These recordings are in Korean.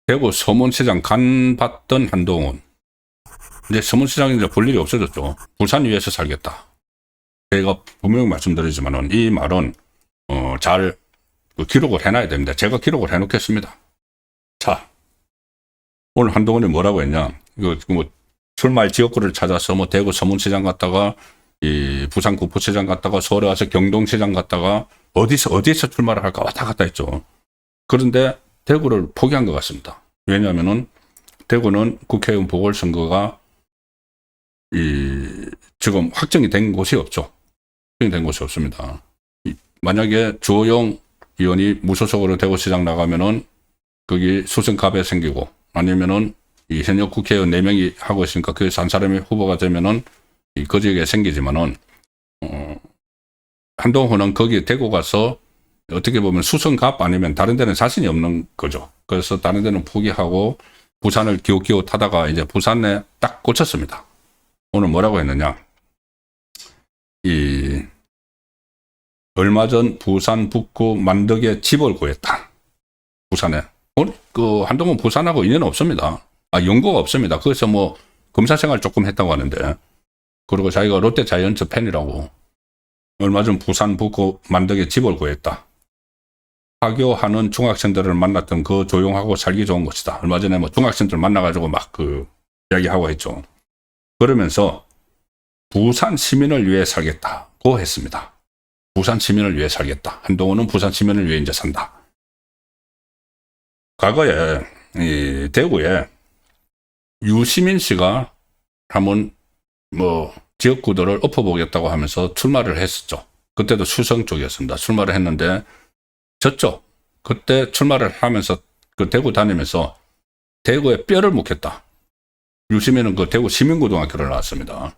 대구 서문시장 간 봤던 한동훈. 이제 서문시장이 이제 볼 일이 없어졌죠. 부산 위에서 살겠다. 제가 분명히 말씀드리지만은 이 말은 잘 기록을 해놔야 됩니다. 제가 기록을 해놓겠습니다. 자, 오늘 한동훈이 뭐라고 했냐? 이거 뭐 출마할 지역구를 찾아서 뭐 대구 서문시장 갔다가 이 부산 구포시장 갔다가 서울에 와서 경동시장 갔다가 어디서 출마를 할까 왔다 갔다 했죠. 그런데 대구를 포기한 것 같습니다. 왜냐하면은 대구는 국회의원 보궐선거가 지금 확정이 된 곳이 없죠. 확정이 된 곳이 없습니다. 만약에 주호영 의원이 무소속으로 대구시장 나가면은 거기 수성갑에 생기고 아니면은 이 현역 국회의원 4명이 하고 있으니까 그에서 한 사람이 후보가 되면은 그 지역에 생기지만은 한동훈은 거기 대구 가서 어떻게 보면 수성갑 아니면 다른 데는 자신이 없는 거죠. 그래서 다른 데는 포기하고 부산을 기웃기웃 타다가 이제 부산에 딱 꽂혔습니다. 오늘 뭐라고 했느냐. 얼마 전 부산 북구 만덕에 집을 구했다. 부산에. 그 한동훈 부산하고 인연은 없습니다. 연고가 없습니다. 그래서 뭐 검사 생활 조금 했다고 하는데, 그리고 자기가 롯데 자이언츠 팬이라고. 얼마 전 부산 북구 만덕에 집을 구했다. 하교하는 중학생들을 만났던 그 조용하고 살기 좋은 곳이다. 얼마 전에 뭐 중학생들 만나가지고 막 이야기하고 했죠. 그러면서 부산 시민을 위해 살겠다고 했습니다. 부산 시민을 위해 살겠다. 한동훈은 부산 시민을 위해 이제 산다. 과거에 대구에 유시민 씨가 한번 뭐 지역구들을 엎어보겠다고 하면서 출마를 했었죠. 그때도 수성 쪽이었습니다. 출마를 했는데 졌죠. 그때 출마를 하면서 그 대구 다니면서 대구에 뼈를 묻겠다. 유시민은 그 대구 시민고등학교를 나왔습니다.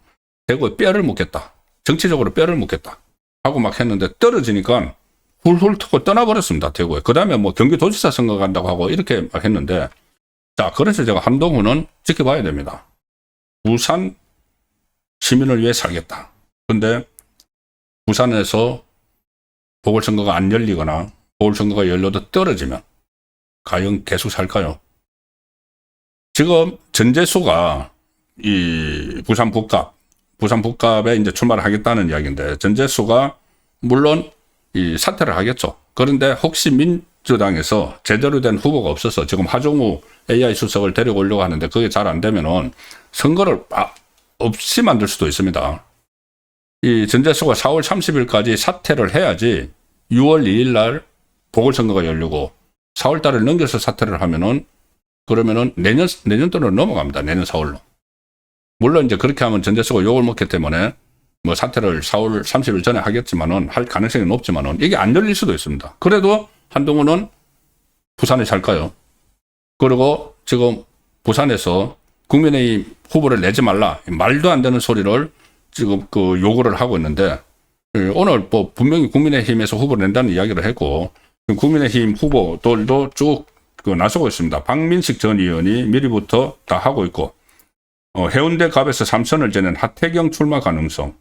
대구에 뼈를 묻겠다. 정치적으로 뼈를 묻겠다. 하고 막 했는데 떨어지니까 훌훌 트고 떠나버렸습니다. 대구에. 그 다음에 뭐 경기도지사 선거 간다고 하고 이렇게 막 했는데, 자, 그래서 제가 한동훈은 지켜봐야 됩니다. 부산 시민을 위해 살겠다. 근데 부산에서 보궐선거가 안 열리거나 보궐선거가 열려도 떨어지면 과연 계속 살까요? 지금 전재수가 이 부산 북갑에 이제 출마를 하겠다는 이야기인데, 전재수가 물론 이 사퇴를 하겠죠. 그런데 혹시 민주당에서 제대로 된 후보가 없어서 지금 하종우 AI 수석을 데리고 오려고 하는데 그게 잘 안 되면은 선거를 없이 만들 수도 있습니다. 이 전재수가 4월 30일까지 사퇴를 해야지 6월 2일 날 보궐선거가 열리고 4월 달을 넘겨서 사퇴를 하면은 그러면은 내년도로 넘어갑니다. 내년 4월로. 물론 이제 그렇게 하면 전재수가 욕을 먹기 때문에 뭐 사퇴를 4월 30일 전에 하겠지만은 할 가능성이 높지만은 이게 안 열릴 수도 있습니다. 그래도 한동훈은 부산에 살까요? 그리고 지금 부산에서 국민의힘 후보를 내지 말라. 말도 안 되는 소리를 지금 요구를 하고 있는데, 오늘 뭐 분명히 국민의힘에서 후보를 낸다는 이야기를 했고, 국민의힘 후보들도 쭉 나서고 있습니다. 박민식 전 의원이 미리부터 다 하고 있고, 해운대 갑에서 3선을 지낸 하태경 출마 가능성,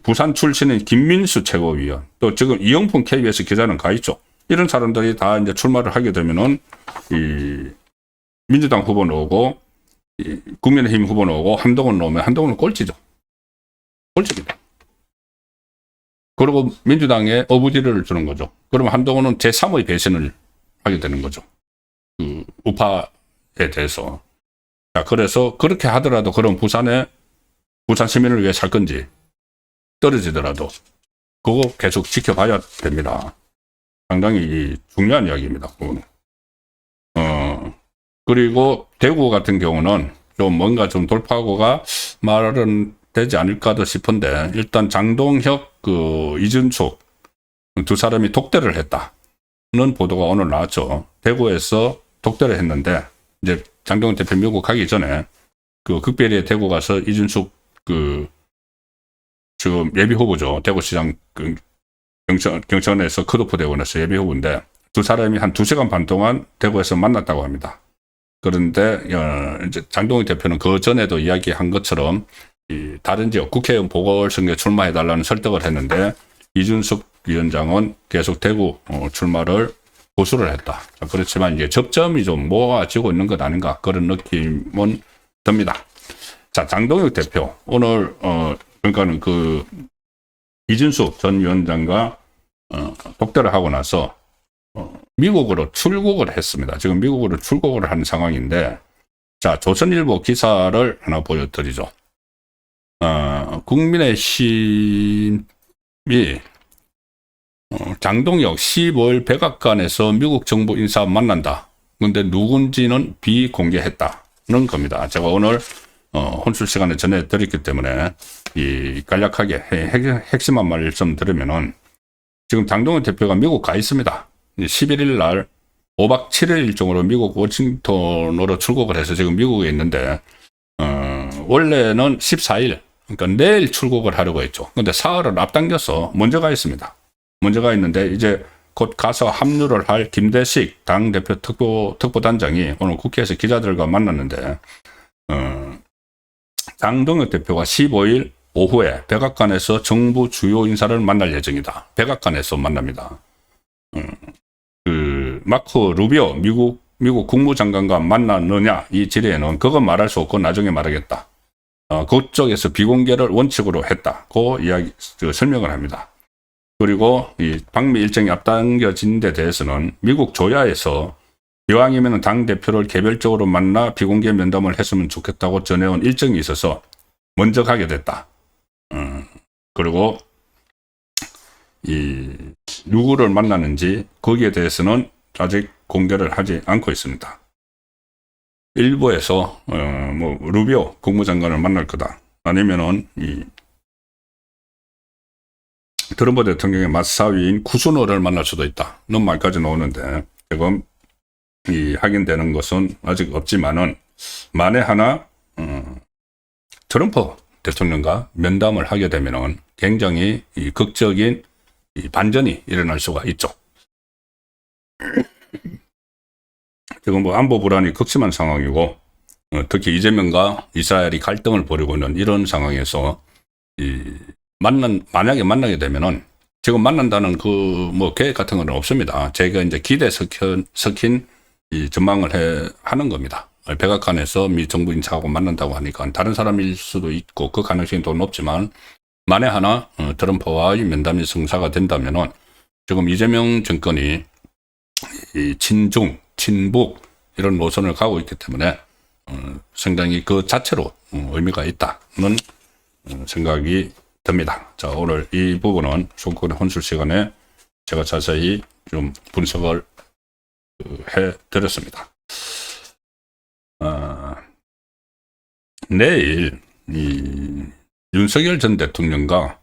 부산 출신인 김민수 최고위원, 또 지금 이영풍 KBS 기자는 가 있죠. 이런 사람들이 다 이제 출마를 하게 되면은 민주당 후보 나오고 국민의힘 후보 나오고 한동훈 나오면 한동훈은 꼴찌죠. 꼴찌입니다. 그리고 민주당에 어부지를 주는 거죠. 그러면 한동훈은 제3의 배신을 하게 되는 거죠. 우파에 대해서. 자, 그래서 그렇게 하더라도 그럼 부산 시민을 위해 살 건지 떨어지더라도 그거 계속 지켜봐야 됩니다. 상당히 중요한 이야기입니다. 그거는. 그리고 대구 같은 경우는 좀 뭔가 좀 돌파구가 말은 되지 않을까도 싶은데, 일단 장동혁, 이준숙 두 사람이 독대를 했다는 보도가 오늘 나왔죠. 대구에서 독대를 했는데, 이제 장동혁 대표 미국 가기 전에 극별히에 대구 가서 이준숙 지금 예비 후보죠. 대구시장 경선에서 컷오프 대원에서 예비 후보인데, 두 사람이 한 2시간 반 동안 대구에서 만났다고 합니다. 그런데 이제 장동혁 대표는 그 전에도 이야기한 것처럼 다른 지역 국회의원 보궐선거에 출마해달라는 설득을 했는데 이준석 위원장은 계속 대구 출마를 고수를 했다. 자, 그렇지만 이제 접점이 좀 모아지고 있는 것 아닌가 그런 느낌은 듭니다. 자, 장동혁 대표 오늘 그러니까는 그 이준석 전 위원장과 독대를 하고 나서 미국으로 출국을 했습니다. 지금 미국으로 출국을 한 상황인데, 자, 조선일보 기사를 하나 보여드리죠. 국민의힘이 장동혁 15일 백악관에서 미국 정부 인사 만난다. 근데 누군지는 비공개했다는 겁니다. 제가 오늘 혼술 시간에 전해드렸기 때문에 간략하게 핵심한 말씀 들으면은 지금 장동혁 대표가 미국 가 있습니다. 11일 날 5박 7일 일정으로 미국 워싱턴으로 출국을 해서 지금 미국에 있는데 원래는 14일 그러니까 내일 출국을 하려고 했죠. 근데 사흘을 앞당겨서 먼저 가 있습니다. 먼저 가 있는데 이제 곧 가서 합류를 할 김대식 당대표 특보단장이 오늘 국회에서 기자들과 만났는데 장동혁 대표가 15일 오후에 백악관에서 정부 주요 인사를 만날 예정이다. 백악관에서 만납니다. 그 마크 루비오 미국 국무장관과 만났느냐 이 질의에는 그건 말할 수 없고 나중에 말하겠다. 그쪽에서 비공개를 원칙으로 했다고 설명을 합니다. 그리고 이 방미 일정이 앞당겨진 데 대해서는 미국 조야에서 이왕이면 당대표를 개별적으로 만나 비공개 면담을 했으면 좋겠다고 전해온 일정이 있어서 먼저 가게 됐다. 그리고 누구를 만나는지 거기에 대해서는 아직 공개를 하지 않고 있습니다. 일부에서 뭐 루비오 국무장관을 만날 거다. 아니면은 트럼프 대통령의 맞사위인 쿠슈너를 만날 수도 있다는 말까지 나오는데 지금 확인되는 것은 아직 없지만은 만에 하나 트럼프 대통령과 면담을 하게 되면은 굉장히 극적인 반전이 일어날 수가 있죠. 지금 뭐 안보 불안이 극심한 상황이고 특히 이재명과 이스라엘이 갈등을 벌이고 있는 이런 상황에서 만약에 만나게 되면은 지금 만난다는 그 뭐 계획 같은 건 없습니다. 제가 이제 기대 섞인 전망을 하는 겁니다. 백악관에서 미 정부 인사하고 만난다고 하니까 다른 사람일 수도 있고 그 가능성이 더 높지만 만에 하나 트럼프와의 면담이 성사가 된다면은 지금 이재명 정권이 친중, 친북 이런 노선을 가고 있기 때문에 상당히 그 자체로 의미가 있다는 생각이 듭니다. 자, 오늘 이 부분은 손권의 혼술 시간에 제가 자세히 좀 분석을 해드렸습니다. 내일 윤석열 전 대통령과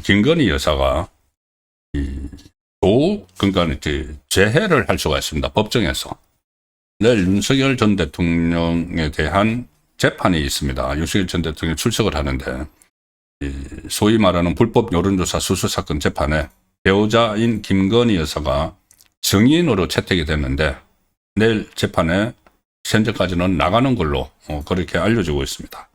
김건희 여사가 그러니까 재해를 할 수가 있습니다. 법정에서. 내일 윤석열 전 대통령에 대한 재판이 있습니다. 윤석열 전 대통령이 출석을 하는데 소위 말하는 불법 여론조사 수수 사건 재판에 배우자인 김건희 여사가 증인으로 채택이 됐는데 내일 재판에 현재까지는 나가는 걸로 그렇게 알려지고 있습니다.